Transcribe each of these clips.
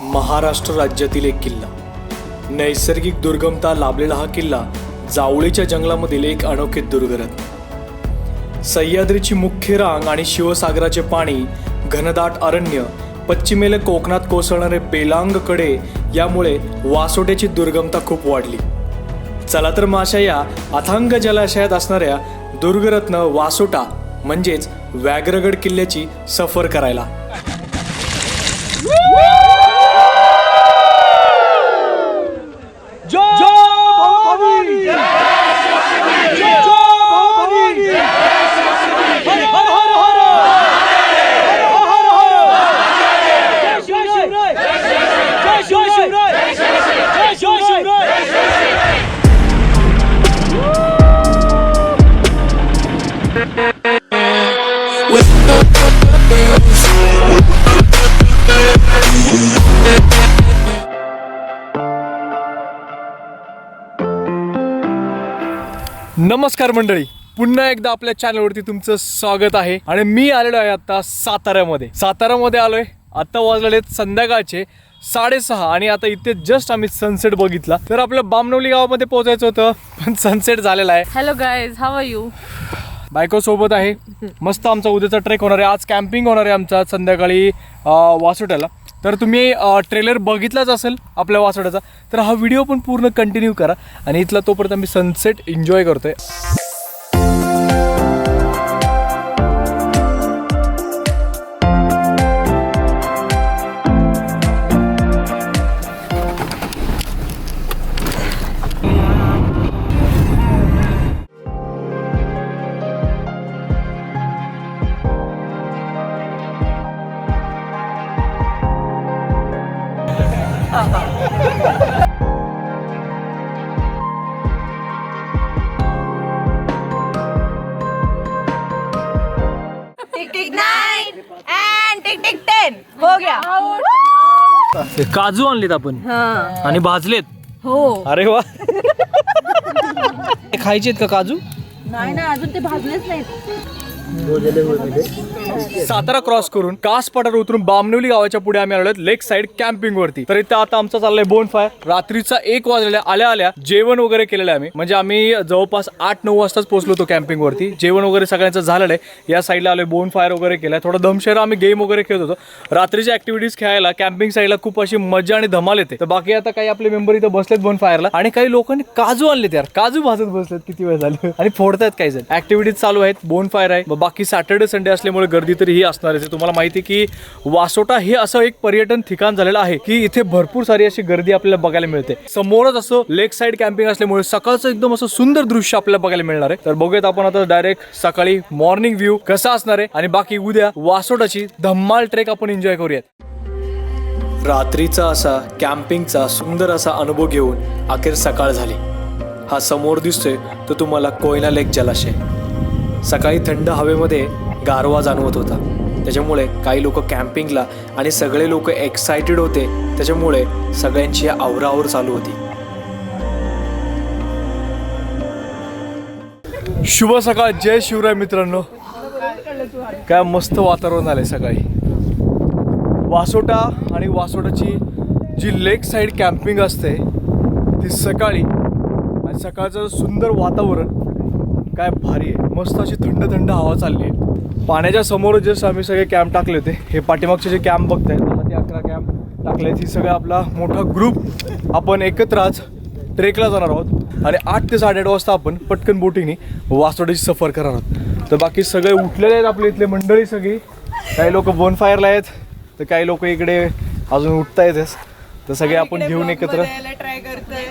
महाराष्ट्र राज्यातील एक किल्ला, नैसर्गिक दुर्गमता लाभलेला हा किल्ला जावळीच्या जंगलामधील एक अनोखे दुर्गरत्न। सह्याद्रीची मुख्य रांग आणि शिवसागराचे पाणी, घनदाट अरण्य, पश्चिमेला कोकणात कोसळणारे पेलांग कडे यामुळे वासोट्याची दुर्गमता खूप वाढली। चला तर माशा या अथांग जलाशयात असणाऱ्या दुर्गरत्न वासोटा म्हणजेच व्याघ्रगड किल्ल्याची सफर करायला। नमस्कार मंडळी, पुन्हा एकदा आपल्या चॅनलवरती तुमचं स्वागत आहे। आणि मी आलेलो आहे आता साताऱ्यामध्ये आलोय। आता वाजलेले संध्याकाळचे 6:30 आणि आता इथे जस्ट आम्ही सनसेट बघितला। तर आपल्या बामनवली गावामध्ये पोहोचायचं होतं, पण सनसेट झालेला आहे। Hello guys, how are you? बायको सोबत आहे। मस्त आमचा उद्याचा ट्रेक होणार आहे। आज कॅम्पिंग होणार आहे आमचा संध्याकाळी वासोट्याला। तर तुम्ही ट्रेलर बघितलाच असेल आपल्या वासोट्याचा, तर हा व्हिडिओ पण पूर्ण कंटिन्यू करा। आणि इथला तोपर्यंत आम्ही सनसेट एन्जॉय करतोय। Tick tick 9 and tick tick 10 हो गया। काजू आणलेत आपण आणि भाजलेत। हो, अरे वा खायचे का काजू? नाही ना, अजून ते भाजलेच नाहीत। सातारा क्रॉस करून कास पठार उतरून बामनवली गावाच्या पुढे आम्ही आलो लेक साइड कॅम्पिंग वरती। तर इथे आता आमचा चाललाय बोन फायर। रात्रीचा 1 वाजलेला, आल्या जेवण वगैरे केलेलं आहे आम्ही। म्हणजे आम्ही जवळपास 8-9 वाजताच पोहोचलो होतो कॅम्पिंग वरती। जेवण वगैरे सगळ्यांचं झालेलं आहे। या साईडला आलोय, बोन फायर वगैरे केलाय, थोडा दमशेरा आम्ही गेम वगैरे खेळत होतो। रात्रीच्या ऍक्टिव्हिटीज खेळायला कॅम्पिंग साईडला खूप अशी मजा आणि धमाल येते। तर बाकी आता काही आपले मेंबर इथं बसलेत बोन फायरला, आणि काही लोकांनी काजू आणलेत यार। काजू भाजत बसलेत, किती वेळ झाले, आणि फोडतायत काही जण। ऍक्टिव्हिटीज चालू आहेत, बोन फायर आहे। बाकी सॅटर्डे संडे असल्यामुळे गर्दी तरी ही असणार आहे। तुम्हाला माहिती की वासोटा हे असं एक पर्यटन ठिकाण झालेलं आहे की इथे भरपूर सारी अशी गर्दी आपल्याला बघायला मिळते। समोरच असं लेक साइड कॅम्पिंग असल्यामुळे सकाळचं एकदम असं सुंदर दृश्य आपल्याला बघायला मिळणार आहे। तर बघूयात आपण आता डायरेक्ट सकाळी मॉर्निंग व्ह्यू कसा असणार आहे, आणि बाकी उद्या वासोटाची धम्माल ट्रेक आपण एन्जॉय करूयात। रात्रीचा असा कॅम्पिंगचा सुंदर असा अनुभव घेऊन अखेर सकाळ झाली। हा समोर दिसतोय तो तुम्हाला कोयना लेक जलाशय। सकाळी थंड हवेमध्ये गारवा जाणवत होता, त्याच्यामुळे काही लोक कॅम्पिंगला आणि सगळे लोक एक्साइटेड होते। त्याच्यामुळे सगळ्यांची आवराआवर चालू होती। शुभ सकाळ, जय शिवराय मित्रांनो। काय मस्त वातावरण आलंय सकाळी। वासोटा आणि वासोटाची जी लेक साईड कॅम्पिंग असते ती सकाळी, आणि सकाळचं सुंदर वातावरण काय भारी आहे। मस्त अशी थंड थंड हवा चालली आहे। पाण्याच्या समोर जस्ट आम्ही सगळे कॅम्प टाकले होते। हे पाठीमागचे जे कॅम्प बघताय, 10 ते 11 कॅम्प टाकले। ही सगळं आपला मोठा ग्रुप आपण एकत्र आज ट्रेकला जाणार आहोत, आणि 8 ते 8:30 वाजता आपण पटकन बोटिंगनी वासोट्याची सफर करणार आहोत। तर बाकी सगळे उठलेले आहेत आपले इथले मंडळी सगळी। काही लोक बोनफायरला आहेत, तर काही लोक इकडे अजून उठतायतच। तर सगळे आपण घेऊन एकत्र ट्राय करतोय।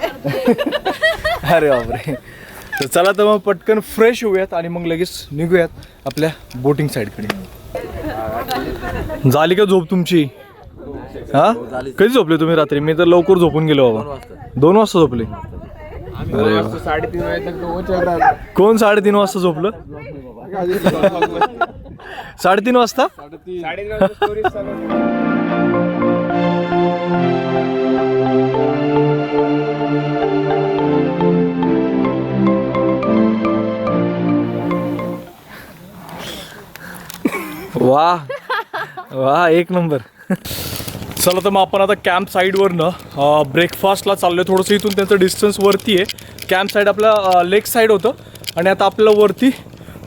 अरे बापरे। तर चला तर मग पटकन फ्रेश होऊयात आणि मग लगेच निघूयात आपल्या बोटिंग साईडकडे। झाली का झोप तुमची? हा, कधी झोपले तुम्ही रात्री? मी तर लवकर झोपून गेलो बाबा। 2 वाजता झोपले? अरे 3:30 वाजता। कोण 3:30 वाजता झोपलं? 3:30 वाजता? वाह वाह, एक नंबर। चला तर मग आपण आता कॅम्प साईडवरनं ब्रेकफास्टला चाललो आहे. थोडंसं इथून त्यांचं डिस्टन्स वरती आहे. कॅम्प साईड आपलं लेक साईड होतं आणि आता आपल्याला वरती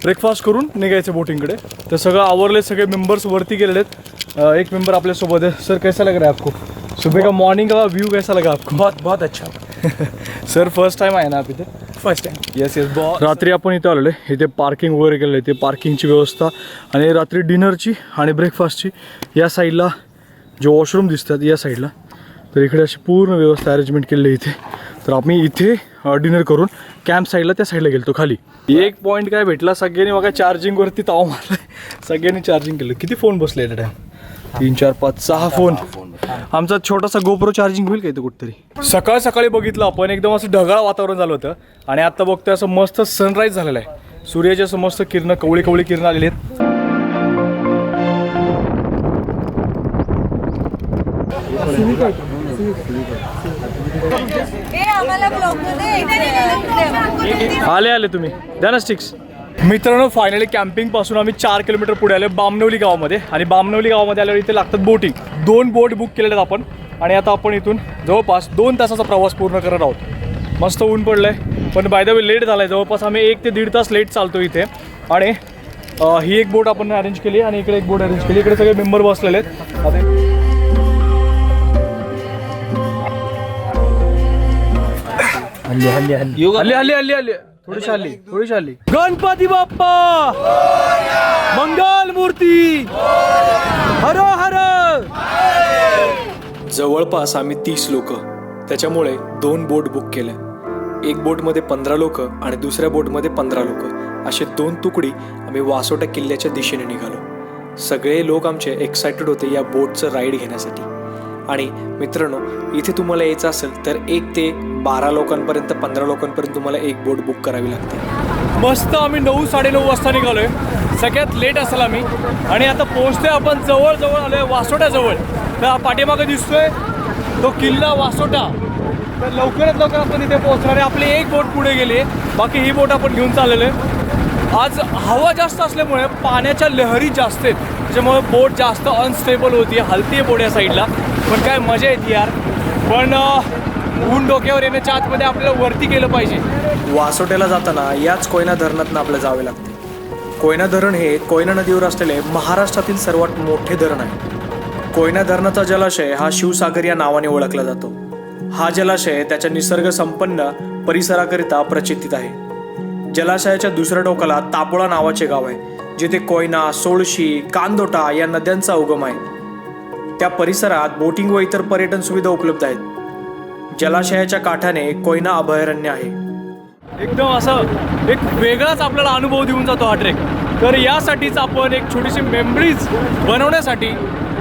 ब्रेकफास्ट करून निघायचं बोटिंगकडे. तर सगळं आवरले, सगळे मेंबर्स वरती गेलेले आहेत. एक मेंबर आपल्यासोबत आहे. सर कैसा लग रहा है आपको? सुबह का मॉर्निंग का व्यू कैसा लगा आपको? बहुत अच्छा. सर फर्स्ट टाइम आहे ना आप इथे? First time. Yes yes. रात्री आपण इथे आलेलो आहे. इथे पार्किंग वगैरे केलेलं आहे. ते पार्किंगची व्यवस्था आणि रात्री डिनरची आणि ब्रेकफास्टची या साईडला जे वॉशरूम दिसतात या साईडला, तर इकडे अशी पूर्ण व्यवस्था अरेंजमेंट केलेली आहे इथे. तर आम्ही इथे डिनर करून कॅम्प साईडला त्या साईडला गेलो खाली. एक पॉईंट काय भेटला, सगळ्यांनी बघा चार्जिंगवरती ताव मारला. सगळ्यांनी चार्जिंग केलं. किती फोन बसले टाइम? 3 4 5 6 फोन. आमचा छोटासा गोप्रो चार्जिंग होईल का इथं कुठतरी? सकाळ सकाळी बघितलं आपण, एकदम असं ढगाळ वातावरण झालं होतं आणि आता बघतोय असं मस्त सनराईज झालेलं आहे. सूर्याचे असं मस्त किरण, कवळी कवळी किरण आलेली आहेत. आले आले तुम्ही द्या ना स्टिक्स. मित्रांनो फायनली कॅम्पिंग पासून आम्ही 4 किलोमीटर पुढे आलो बामनवली गावामध्ये. आणि बामनवली गावामध्ये आल्यावर इथे लागतात बोटिंग. 2 बोट बुक केलेले आहेत आपण आणि आता आपण इथून जवळपास 2 तासाचा प्रवास पूर्ण करत आहोत. मस्त ऊन पडलंय पण बाय द वे लेट झालाय. जवळपास आम्ही 1 ते 1.5 तास लेट चालतो इथे. आणि ही एक बोट आपण अरेंज केली आणि इकडे एक बोट अरेंज केली. इकडे सगळे मेंबर बसलेले आहेत. हल्ली हल्ली हल्ली हल्ली थोडीशी हल्ली. गणपती बाप्पा मंगल मूर्ती हर हर. जवळपास आम्ही 30 लोक, त्याच्यामुळे 2 बोट बुक केल्या. एक बोटमध्ये 15 लोक आणि दुसऱ्या बोटमध्ये 15 लोक, असे 2 तुकडी आम्ही वासोटा किल्ल्याच्या दिशेने निघालो. सगळे लोक आमचे एक्सायटेड होते या बोटचं राईड घेण्यासाठी. आणि मित्रांनो, इथे तुम्हाला यायचं असेल तर 1 ते 12 लोकांपर्यंत 15 लोकांपर्यंत तुम्हाला एक बोट बुक करावी लागते. मस्त आम्ही 9 साडेनऊ वाजता निघालोय. सगळ्यात लेट असेल आम्ही. आणि आता पोहोचतोय आपण जवळ आलोय वासोट्याजवळ. तर पाठीमागे दिसतोय तो किल्ला वासोटा. तर लवकरात लवकर आपण इथे पोहोचणार आहे. आपली एक बोट पुढे गेली, बाकी ही बोट आपण घेऊन चाललेलो आहे. आज हवा जास्त असल्यामुळे पाण्याच्या लहरी जास्त आहेत, त्याच्यामुळे बोट जास्त अनस्टेबल होती, हलतीये बोट या साईडला. पण काय मजा येते यार. पण ऊन डोक्यावर येण्याच्या आतमध्ये आपल्याला वरती गेलं पाहिजे. वासोट्याला जाताना याच कोयना धरणातून आपल्याला जावे लागते. कोयना धरण हे कोयना नदीवर असलेले महाराष्ट्रातील सर्वात मोठे धरण आहे. कोयना धरणाचा जलाशय हा शिवसागर या नावाने ओळखला जातो. हा जलाशय त्याच्या निसर्ग संपन्न परिसराकरिता प्रचितीत आहे. जलाशयाच्या दुसऱ्या टोकाला तापोळा नावाचे गाव आहे, जिथे कोयना, सोळशी, कांदोटा या नद्यांचा उगम आहे. त्या परिसरात बोटिंग व इतर पर्यटन सुविधा उपलब्ध आहेत. जलाशयाच्या काठाने कोयना अभयारण्य आहे. एकदम असं एक वेगळाच आपल्याला अनुभव देऊन जातो हा ट्रेक. तर यासाठीच आपण एक छोटीशी मेमरीज बनवण्यासाठी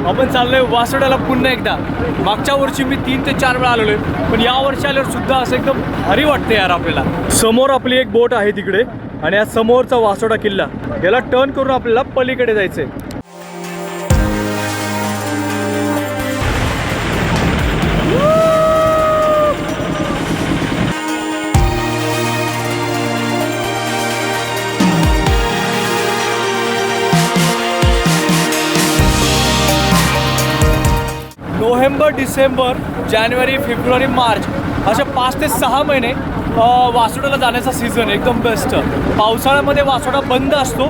आपण चाललोय वासोट्याला पुन्हा एकदा. मागच्या वर्षी मी 3 ते 4 वेळा आलेलो आहे, पण या वर्षी आल्यावर सुद्धा असं एकदम भारी वाटते यार आपल्याला. समोर आपली एक बोट आहे तिकडे आणि या समोरचा वासोटा किल्ला, याला टर्न करून आपल्याला पलीकडे जायचंय. नोव्हेंबर, डिसेंबर, जानेवारी, फेब्रुवारी, मार्च असे 5 ते 6 महिने वासोट्याला जाण्याचा सीझन एकदम बेस्ट. पावसाळ्यामध्ये वासोटा बंद असतो,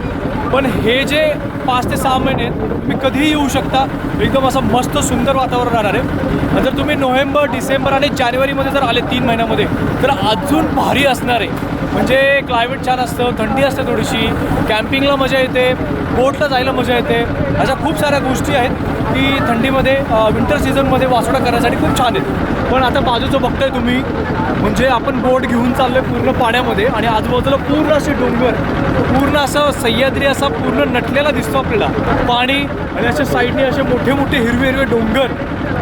पण हे जे 5 ते 6 महिने तुम्ही कधीही येऊ शकता. एकदम असं मस्त सुंदर वातावरण राहणार आहे. जर तुम्ही नोव्हेंबर, डिसेंबर आणि जानेवारीमध्ये जर आले 3 महिन्यामध्ये तर अजून भारी असणार आहे. म्हणजे क्लायमेट छान असतं, थंडी असते थोडीशी, कॅम्पिंगला मजा येते, बोटला जायला मजा येते. अशा खूप साऱ्या गोष्टी आहेत की थंडीमध्ये विंटर सीझनमध्ये वासोटा करण्यासाठी खूप छान आहेत. पण आता बाजूचं बघताय तुम्ही, म्हणजे आपण बोट घेऊन चाललोय पूर्ण पाण्यामध्ये आणि आजूबाजूला पूर्ण असे डोंगर, पूर्ण असं सह्याद्री असा पूर्ण नटलेला दिसतो आपल्याला. पाणी आणि अशा साईडने असे मोठे मोठे हिरवे हिरवे डोंगर.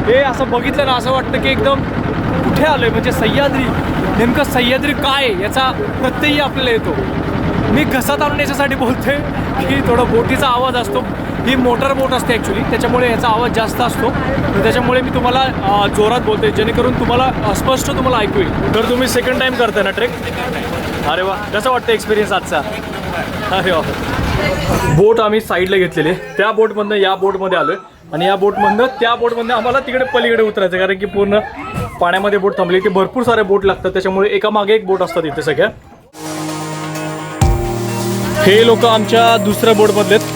हे असं बघितलं ना असं वाटतं की एकदम कुठे आलोय. म्हणजे सह्याद्री, नेमकं सह्याद्री काय याचा प्रत्ययही आपल्याला येतो. मी घसा ताणून याच्यासाठी बोलतोय की थोडं बोटीचा आवाज असतो. ही मोटर बोट असते ॲक्च्युली, त्याच्यामुळे याचा आवाज जास्त असतो. तर त्याच्यामुळे मी तुम्हाला जोरात बोलतोय, जेणेकरून तुम्हाला स्पष्ट तुम्हाला ऐकू येईल. तर तुम्ही सेकंड टाइम करताय ना ट्रेक? अरे वा, कसं वाटतं एक्सपिरियन्स आजचा? अरे वा. बोट आम्ही साईडला घेतलेले, त्या बोटमधनं या बोटमध्ये आलोय. आणि या बोटमधनं त्या बोटमधनं आम्हाला तिकडे पलीकडे उतरायचं, कारण की पूर्ण पाण्यामध्ये बोट थांबली की भरपूर सारे बोट लागतात, त्याच्यामुळे एका मागे एक बोट असतात इथे सगळ्या. हे लोक आमच्या दुसऱ्या बोटमधलेत.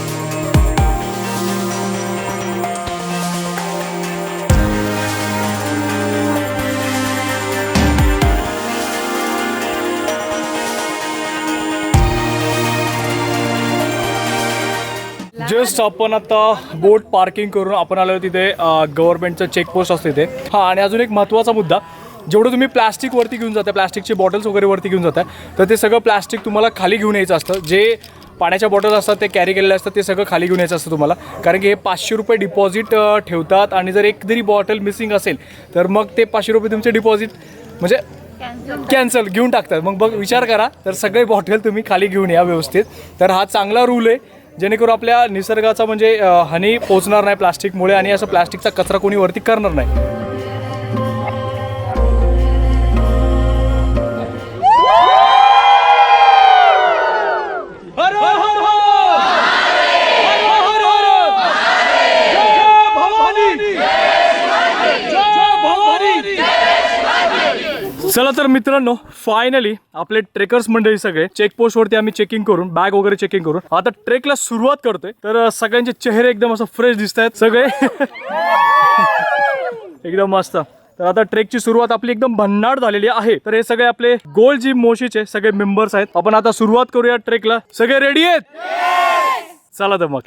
जस्ट आपण आता बोट पार्किंग करून आपण आलो तिथे गव्हर्नमेंटचं चेकपोस्ट असते तिथे. हां, आणि अजून एक महत्त्वाचा मुद्दा, जेवढं तुम्ही प्लॅस्टिक वरती घेऊन जाता, प्लॅस्टिकचे बॉटल्स वगैरे वरती घेऊन जाता, तर ते सगळं प्लॅस्टिक तुम्हाला खाली घेऊन यायचं असतं. जे पाण्याच्या बॉटल्स असतात ते कॅरी केलेले असतात ते सगळं खाली घेऊन यायचं असतं तुम्हाला, कारण की हे 500 रुपये डिपॉझिट ठेवतात आणि जर एक जरी बॉटल मिसिंग असेल तर मग ते 500 रुपये तुमचे डिपॉझिट म्हणजे कॅन्सल घेऊन टाकतात. मग विचार करा, तर सगळे बॉटल तुम्ही खाली घेऊन या व्यवस्थित. तर हा चांगला रूल आहे, जेणेकरून आपल्या निसर्गाचा म्हणजे हानी पोचणार नाही प्लास्टिकमुळे, आणि असं प्लास्टिकचा कचरा कोणी वरती करणार नाही. चला तर मित्रांनो, फायनली आपले ट्रेकर्स मंडळी सगळे चेकपोस्टवरती आम्ही चेकिंग करून बॅग वगैरे चेकिंग करून आता ट्रेकला सुरुवात करतोय. तर सगळ्यांचे चेहरे एकदम असं फ्रेश दिसत आहेत सगळे एकदम मस्त. तर आता ट्रेकची सुरुवात आपली एकदम भन्नाट झालेली आहे. तर हे सगळे आपले गोल्ड जिम मोशीचे सगळे मेंबर्स आहेत. आपण आता सुरुवात करूया ट्रेकला. सगळे रेडी आहेत? चला तर मग.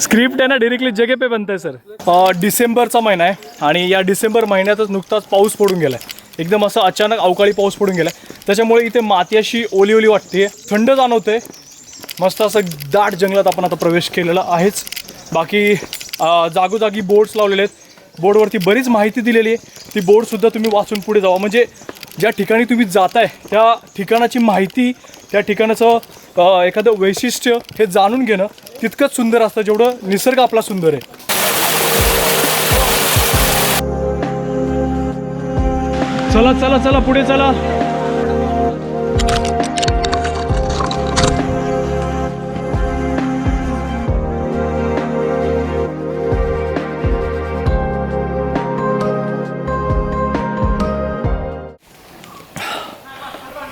स्क्रिप्ट आहे ना, डायरेक्टली जगह पे बनत आहे सर. डिसेंबरचा महिना आहे आणि या डिसेंबर महिन्यातच नुकताच पाऊस पडून गेला आहे. एकदम असं अचानक अवकाळी पाऊस पडून गेला, त्याच्यामुळे इथे माती अशी ओली ओली वाटते, थंड जाणवते. मस्त असं दाट जंगलात आपण आता प्रवेश केलेला आहेच. बाकी जागोजागी बोर्ड्स लावलेले आहेत, बोर्डवरती बरीच माहिती दिलेली आहे. ती बोर्डसुद्धा तुम्ही वाचून पुढे जावा, म्हणजे ज्या ठिकाणी तुम्ही जाताय त्या ठिकाणाची माहिती, त्या ठिकाणाचं एखादं वैशिष्ट्य हे जाणून घेणं तितकंच सुंदर असतं जेवढं निसर्ग आपला सुंदर आहे. चला चला चला पुढे चला.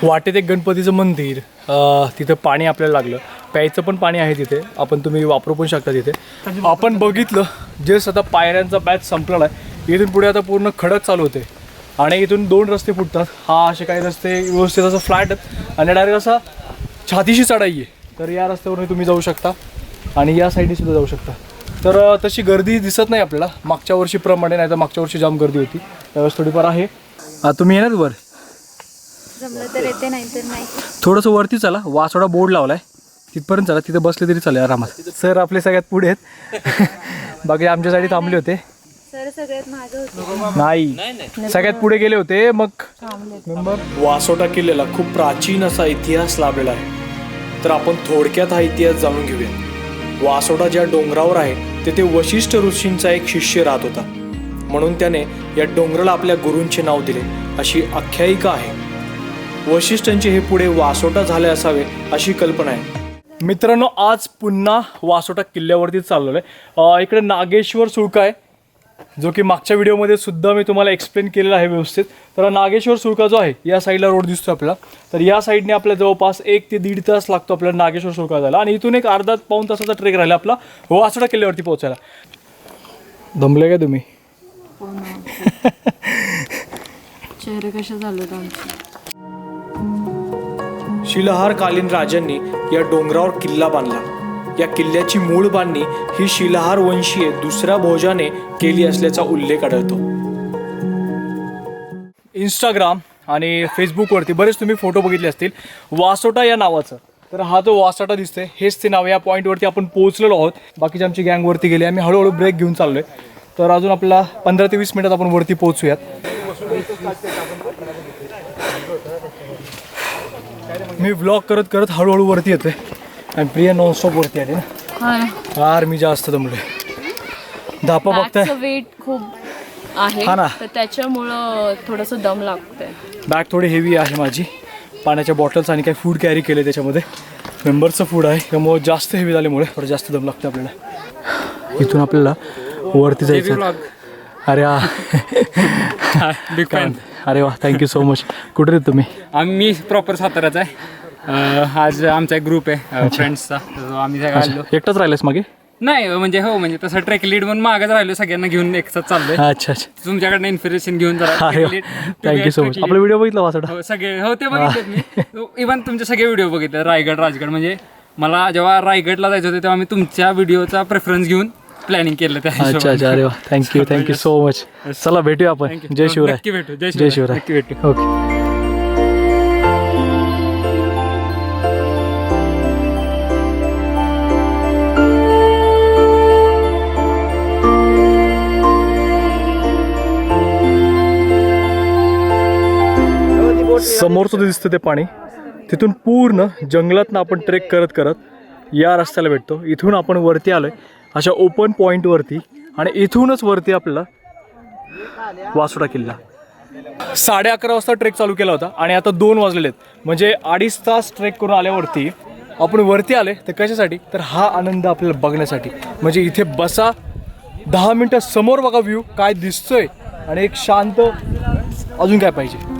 वाटेत एक गणपतीचं मंदिर, तिथं पाणी आपल्याला लागलं, प्यायचं पण पाणी आहे तिथे, आपण तुम्ही वापरू पण शकता तिथे. आपण बघितलं जस्ट आता पायऱ्यांचा बॅच संपलेला आहे. इथून पुढे आता पूर्ण खडक चालू होते आणि इथून 2 रस्ते फुटतात. हा असे काही रस्ते व्यवस्थित असं फ्लॅट आणि डायरेक्ट असा छातीशी चढाई आहे. तर या रस्त्यावरून तुम्ही जाऊ शकता आणि या साईडने सुद्धा जाऊ शकता. तर तशी गर्दी दिसत नाही आपल्याला मागच्या वर्षीप्रमाणे, नाही तर मागच्या वर्षी जाम गर्दी होती, त्यावेळेस थोडीफार आहे. तुम्ही येणार वर? जमलं तर येते, नाही तर नाही. थोडंसं वरती चला, वासोडा बोर्ड लावला आहे तिथपर्यंत चला, तिथे बसले तरी चालेल आरामात. सर आपले सगळ्यात पुढे आहेत बाकी आमच्यासाठी थांबले होते. सर सगळ्यात मागे होते. नाही, सगळ्यात पुढे गेले होते मग मेंबर. वासोटा किल्ल्याला खूप प्राचीन असा इतिहास लाभलेला आहे. तर आपण थोडक्यात हा इतिहास जाणून घेऊया. वासोटा ज्या डोंगरावर आहे तेथे वशिष्ठ ऋषींचा एक शिष्य राहत होता, म्हणून त्याने या डोंगराला आपल्या गुरूंचे नाव दिले अशी आख्यायिका आहे. वशिष्ठांचे हे पुढे वासोटा झाले असावे अशी कल्पना आहे. मित्रांनो, आज पुन्हा वासोटा किल्ल्यावरती चाललेलो आहे. इकडे नागेश्वर सुळका आहे, जो की मागच्या व्हिडिओमध्ये सुद्धा मी तुम्हाला एक्सप्लेन केलेला आहे व्यवस्थित. तर नागेश्वर सुळका जो आहे या साईडला रोड दिसतो आपल्याला, तर या साईडने आपल्या जवळपास 1 ते 1.5 तास लागतो आपल्याला नागेश्वर सुळका जायला, आणि इथून एक अर्धा पाऊण तासाचा ट्रेक राहिला आपला वासोटा किल्ल्यावरती पोहोचायला. दमले का तुम्ही? चेहरे कसे झाले आमचे. शिलाहारकालीन राजांनी या डोंगरावर किल्ला बांधला. या किल्ल्याची मूळ बांधणी ही शिलाहार वंशीय दुसऱ्या भोजाने केली असल्याचा उल्लेख आढळतो. इंस्टाग्राम आणि फेसबुकवरती बरेच तुम्ही फोटो बघितले असतील वासोटा या नावाचं. तर हा जो वासोटा दिसतोय हेच ते नाव. या पॉईंटवरती आपण पोहोचलेलो आहोत. बाकीची आमची गँगवरती गेली, आम्ही हळूहळू ब्रेक घेऊन चाललोय. तर अजून आपला 15 ते 20 मिनिटात आपण वरती पोहोचूयात. मी व्लॉग करत करत हळूहळू वरती येतोय आणि प्रिया नॉनस्टॉप वरती आली ना. यार मी जास्त दमलोय. धापा बघताय, वेट खूप आहे हा ना, तर त्याच्यामुळं थोडंसं दम लागतंय. बॅग थोडी हेवी आहे माझी, पाण्याच्या बॉटल्स आणि काही फूड कॅरी केले त्याच्यामध्ये. मेंबरचं फूड आहे त्यामुळे जास्त हेवी झाल्यामुळे थोडं जास्त दम लागतं आपल्याला. इथून आपल्याला वरती जायचं आहे. अरे हा बिग फॅन. अरे वा थँक्यू सो मच. कुठे आहेत तुम्ही? मी प्रॉपर साताऱ्याचा आहे. आज आमचा एक ग्रुप आहे फ्रेंड्सचा, आम्ही सगळं आलो. एकटाच राहिलेस मागे? नाही म्हणजे हो, म्हणजे तसं ट्रेक लीड म्हणून मागच राहिलो, सगळ्यांना घेऊन एकसाथ चाललोय. अच्छा अच्छा. तुमच्याकडनं इन्फॉर्मेशन घेऊन जरा अरे वा थँक्यू सो मच. आपला व्हिडिओ बघितला वासडा? हो सगळे, हो ते बघितले मी. इव्हन तुमचे सगळे व्हिडिओ बघितले, रायगड राजगड. म्हणजे मला जेव्हा रायगडला जायचं होतं तेव्हा मी तुमच्या व्हिडिओचा प्रेफरन्स घेऊन प्लॅनिंग केलं त्या अच्छा हिशोबाने. अच्छा. अरे वा थँक्यू सो मच. चला भेटूया आपण. जय शिवराय. नक्की भेटू. जय शिवराय. नक्की भेटू. ओके. समोरचं दिसतं ते पाणी, तिथून पूर्ण जंगलातनं आपण ट्रेक करत करत या रस्त्याला भेटतो. इथून आपण वरती आलोय अशा ओपन पॉईंटवरती आणि इथूनच वरती आपल्याला वासोटा किल्ला. 11:30 वाजता ट्रेक चालू केला होता आणि आता 2 वाजलेले आहेत. म्हणजे 2.5 तास ट्रेक करून आल्यावरती आपण वरती आले तर कशासाठी? तर हा आनंद आपल्याला बघण्यासाठी. म्हणजे इथे बसा, 10 मिनटं समोर बघा व्ह्यू काय दिसतोय आणि एक शांत, अजून काय पाहिजे.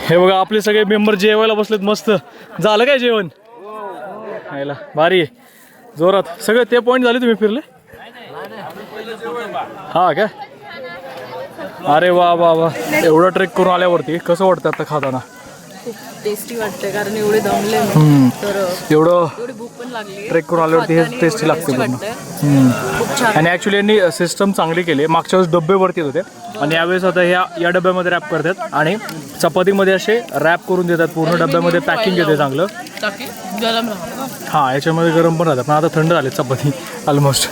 हे बघा आपले सगळे मेंबर जेवायला बसलेत. मस्त झालं काय जेवण? खायला भारी आहे, जोरात. सगळे ते पॉईंट झाले तुम्ही फिरले? हा काय? अरे वा वा वा. एवढं ट्रेक करून आल्यावरती कसं वाटतं आता खाताना? खूप टेस्टी वाटतंय कारण एवढे दमले तर एवढं एवढी भूक पण लागली. ट्रेक करून आल्यावरती हे टेस्टी लागते पूर्ण. खूप छान. आणि ॲक्च्युली यांनी सिस्टम चांगली केली. मागच्या वेळेस डबे वरती होते आणि यावेळेस आता या डब्यामध्ये रॅप करतात आणि चपातीमध्ये असे रॅप करून देतात. पूर्ण डब्यामध्ये पॅकिंग येते चांगलं. टाकी गरम राहा. हां याच्यामध्ये गरम पण राहतात पण आता थंड झाले चपाती ऑलमोस्ट.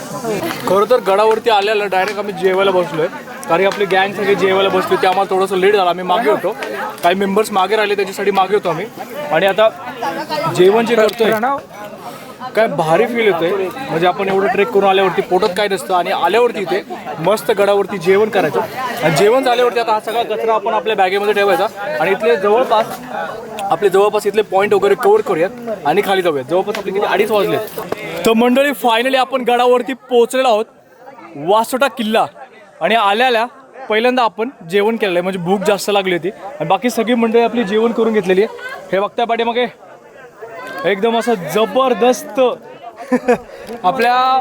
खरं तर गडावरती आल्याला डायरेक्ट आम्ही जेवायला बसलोय कारण आपली गँग सगळे जेवायला बसली. ते आम्हाला थोडंसं लेट झालं. आम्ही मागे होतो, काही मेंबर्स मागे राहिले त्याच्यासाठी मागे होतो आम्ही. आणि आता जेवण जे करतोय काय भारी फील होतंय. म्हणजे आपण एवढं ट्रेक करून आल्यावरती पोटात काय नसतं आणि आल्यावरती इथे मस्त गडावरती जेवण करायचं. आणि जेवण झाल्यावरती आता हा सगळा कचरा आपण आपल्या बॅगेमध्ये ठेवायचा आणि इथले जवळपास इथले पॉईंट वगैरे कव्हर करूयात आणि खाली जाऊयात. जवळपास आपले किती 2:30 वाजले. तर मंडळी फायनली आपण गडावरती पोहोचलेलो आहोत, वासोटा किल्ला. आणि आल्याला पहिल्यांदा आपण जेवण केलेलं आहे. म्हणजे भूक जास्त लागली होती आणि बाकी सगळी मंडळी आपली जेवण करून घेतलेली आहे. हे बघताय पाठीमागे एकदम असं जबरदस्त आपल्या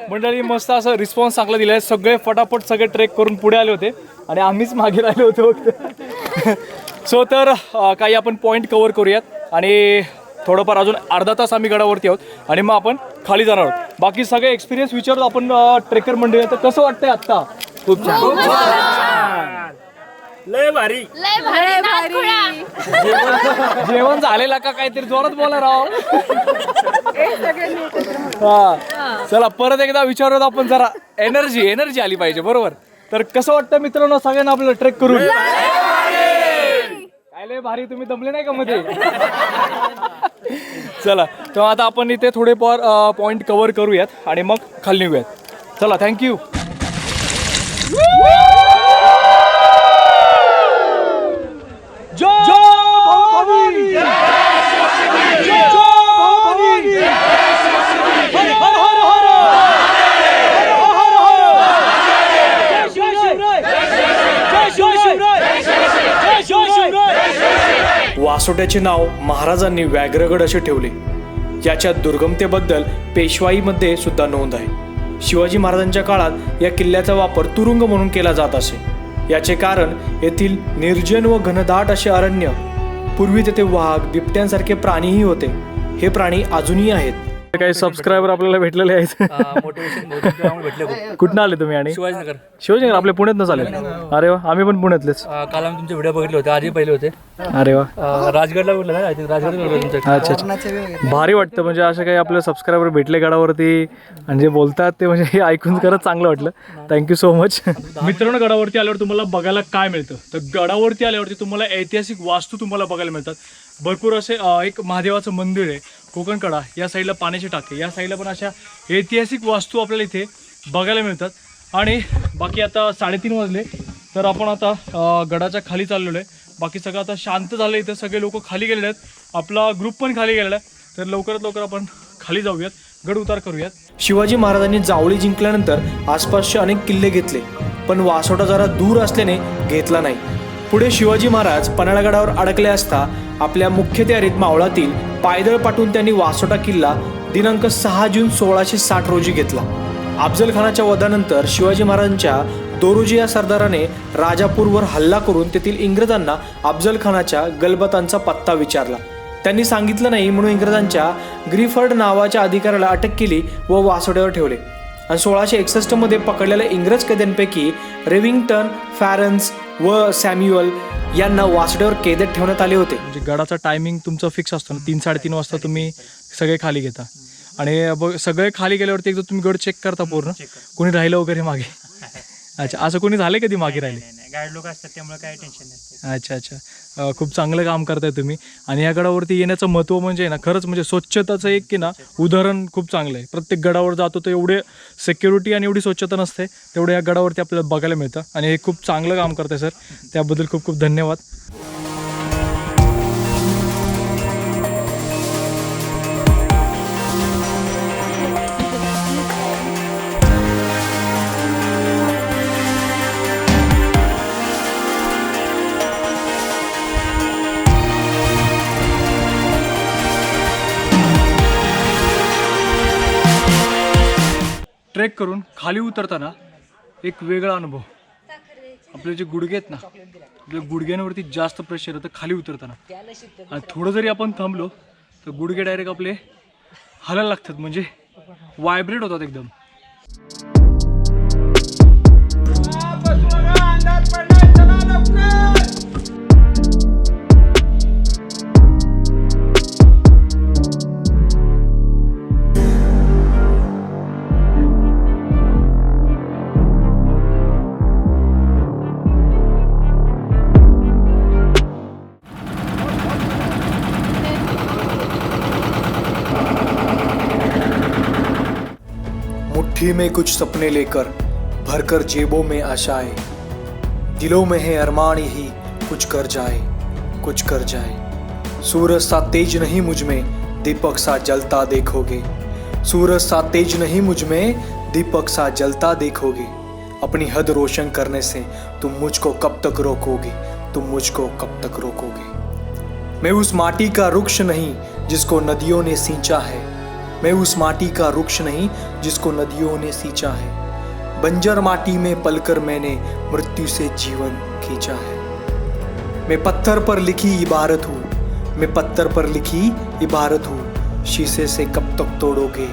मंडळी मस्त असं रिस्पॉन्स चांगला दिला आहे. सगळे फटाफट सगळे ट्रेक करून पुढे आले होते आणि आम्हीच मागे राहिले होते फक्त. सो तर काही आपण पॉईंट कव्हर करूयात आणि थोडंफार अजून अर्धा तास आम्ही गडावरती आहोत आणि मग आपण खाली जाणार आहोत. बाकी सगळे एक्सपिरियन्स विचारतो आपण ट्रेकर मंडळी. तर कसं वाटतंय आत्ता? खूप छान, लय भारी. जेवण झालेला का काहीतरी जोरात बोला राव. हा चला परत एकदा विचारत आपण, जरा एनर्जी आली पाहिजे बरोबर. तर कसं वाटतं मित्रांनो सगळ्यांना आपल्याला ट्रेक करून? काय लय भारी. तुम्ही दमले नाही का मध्ये? चला तर आता आपण इथे थोडे पॉईंट कव्हर करूयात आणि मग खाली निघूयात. चला थँक्यू. वासोट्याचे नाव महाराजांनी व्याघ्रगड असे ठेवले. याच्या दुर्गमतेबद्दल पेशवाईमध्ये सुद्धा नोंद आहे. शिवाजी महाराजांच्या काळात या किल्ल्याचा वापर तुरुंग म्हणून केला जात असे. याचे कारण येथील निर्जन व घनदाट असे अरण्य. पूर्वी तेथे वाघ, बिबट्यांसारखे प्राणीही होते. हे प्राणी अजूनही आहेत. काही सबस्क्रायबर आपल्याला भेटलेले आहेत. कुठून आले तुम्ही? आणि शिवाजीनगर आपल्या पुण्यात न चालेल. अरे वा आम्ही पण पुण्यातलेच. काल आम्ही तुमचे व्हिडिओ बघितले होते, आधी पहिले होते. अरे वा राजगडला बघितलं ना, राजगड. अच्छा अच्छा. भारी वाटतं म्हणजे असं काही आपले सबस्क्रायबर भेटले गडावरती आणि जे बोलतात ते म्हणजे हे ऐकून खरंच चांगलं वाटलं. Thank you so much. मित्रांनो गडावरती आल्यावर तुम्हाला बघायला काय मिळतं? तर गडावरती आल्यावरती तुम्हाला ऐतिहासिक वास्तू तुम्हाला बघायला मिळतात. भरपूर असे एक महादेवाचं मंदिर आहे. कोकणकडा, या साईडला पाण्याचे टाके, या साईडला पण अशा ऐतिहासिक वास्तू आपल्याला इथे बघायला मिळतात. आणि बाकी आता 3:30 वाजले, तर आपण आता गडाच्या खाली चाललेलो आहे. बाकी सगळं आता शांत झालं, इथं सगळे लोक खाली गेलेले आहेत, आपला ग्रुप पण खाली गेलेला आहे. तर लवकरात लवकर आपण खाली जाऊयात, गड उतार करूयात. शिवाजी महाराजांनी जावळी जिंकल्यानंतर आसपासचे अनेक किल्ले घेतले, पण वासोटा जरा दूर असल्याने घेतला नाही. पुढे शिवाजी महाराज पन्हाळगडावर अडकले असता आपल्या मुख्य तयारीत मावळातील पायदळ पाठवून त्यांनी वासोटा किल्ला दिनांक 6 जून 1660 रोजी घेतला. अफजल खानाच्या वधानंतर शिवाजी महाराजांच्या दोरोजी या सरदाराने राजापूरवर हल्ला करून तेथील इंग्रजांना अफजल खानाच्या गलबतांचा पत्ता विचारला. त्यांनी सांगितलं नाही म्हणून इंग्रजांच्या ग्रिफर्ड नावाच्या अधिकाऱ्याला अटक केली व वासोट्यावर ठेवले. आणि 1661 मध्ये पकडलेल्या इंग्रज कैद्यांपैकी रेविंग्टन, फॅरन्स व सॅम्युअल यांना वासोट्यावर कैदेत ठेवण्यात आले होते. म्हणजे गडाचा टायमिंग तुमचा फिक्स असतो ना, 3-3:30 वाजता तुम्ही सगळे खाली घेता. आणि सगळे खाली गेल्यावरती एकदा तुम्ही गड चेक करता पूर्ण, कोणी राहिलं वगैरे मागे. अच्छा, असं कोणी झालं कधी मागे राहिले? गाईड लोक असतात त्यामुळे काही टेन्शन नसते. अच्छा, खूप चांगलं काम करताय तुम्ही. आणि या गडावरती येण्याचं महत्त्व म्हणजे ना, खरंच म्हणजे स्वच्छताचं एक की ना उदाहरण खूप चांगलं आहे. प्रत्येक गडावर जातो तर एवढे सिक्युरिटी आणि एवढी स्वच्छता नसते, तेवढं या गडावरती आपल्याला बघायला मिळतं. आणि हे खूप चांगलं काम करताय सर, त्याबद्दल खूप खूप धन्यवाद. ट्रेक करून खाली उतरताना एक वेगळा अनुभव. आपले जे गुडघे आहेत ना, आपल्या गुडघ्यांवरती जास्त प्रेशर येतं खाली उतरताना. आणि थोडं जरी आपण थांबलो तर गुडघे डायरेक्ट आपले हालायला लागतात, म्हणजे व्हायब्रेट होतात एकदम. मुट्ठी में कुछ सपने लेकर भरकर जेबों में आशाएं, दिलों में है अरमान ही कुछ कर जाए, कुछ कर जाए. सूरज सा तेज नहीं मुझ में दीपक सा जलता देखोगे, सूरज सा तेज नहीं मुझ में दीपक सा जलता देखोगे. अपनी हद रोशन करने से तुम मुझको कब तक रोकोगे, तुम मुझको कब तक रोकोगे. मैं उस माटी का वृक्ष नहीं जिसको नदियों ने सींचा है, मैं उस माटी का वृक्ष नहीं जिसको नदियों ने सींचा है. बंजर माटी में पलकर मैंने मृत्यु से जीवन खींचा है. मैं पत्थर पर लिखी इबारत हूँ, मैं पत्थर पर लिखी इबारत हूँ. शीशे से कब तक तोड़ोगे,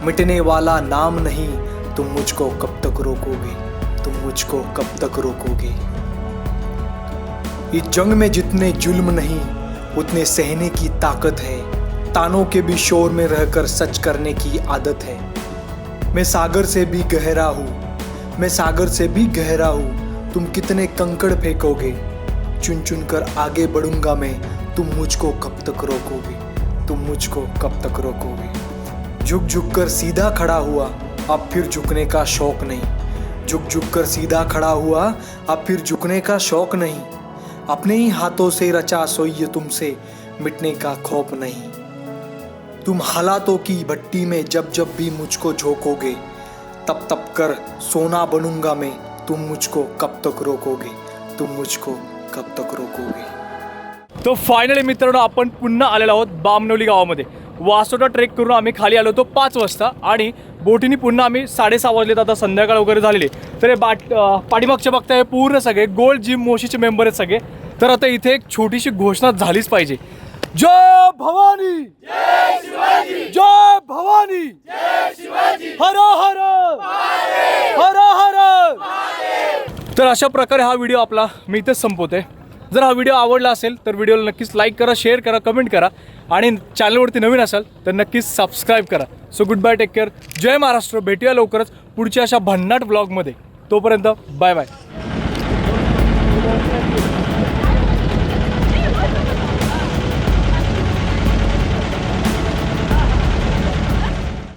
मिटने वाला नाम नहीं, तुम मुझको कब तक रोकोगे, तुम मुझको कब तक रोकोगे. इस जंग में जितने जुल्म नहीं उतने सहने की ताकत है. तानों के भी शोर में रहकर सच करने की आदत है. मैं सागर से भी गहरा हूँ, मैं सागर से भी गहरा हूँ. तुम कितने कंकड़ फेंकोगे, चुन चुन कर आगे बढ़ूंगा मैं. तुम मुझको कब तक रोकोगे, तुम मुझको कब तक रोकोगे. झुक झुक कर सीधा खड़ा हुआ, अब फिर झुकने का शौक नहीं. झुक झुक कर सीधा खड़ा हुआ, अब फिर झुकने का शौक नहीं. अपने ही हाथों से रचा सोई तुमसे मिटने का खौफ नहीं. तुम हालातों की भट्टी में जब जब भी मुझको झोंकोगे, तब तब कर सोना बनूंगा मैं. तुम मुझको कब तक रोकोगे, तुम मुझको कब तक रोकोगे. तो फायनली मित्रांनो, आपण पुन्हा आलेलो आहोत बामनवली गावामध्ये. वासोटा ट्रेक करून आम्ही खाली आलो होतो 5 वाजता आणि बोटीने पुन्हा आम्ही 6:30 वाजलेत. आता संध्याकाळ वगैरे झालेली. तर हे पाठीमागच्या बघताय पूर्ण सगळे गोल्ड जिम मोशीचे मेंबर आहेत सगळे. तर आता इथे एक छोटीशी घोषणा झालीच पाहिजे. जय भवानी, जय शिवाजी, जय भवानी, जय शिवाजी, हर हर हर हर. तर अशा प्रकारे हा व्हिडिओ आपला मी इथेच संपवतोय. जर हा व्हिडिओ आवडला असेल तर व्हिडिओला नक्कीच लाईक करा, शेअर करा, कमेंट करा आणि चॅनलवरती नवीन असाल तर नक्कीच सबस्क्राईब करा. So goodbye, take care, जय महाराष्ट्र. भेटूया लवकरच पुढच्या अशा भन्नाट व्लॉगमध्ये. तोपर्यंत बाय बाय.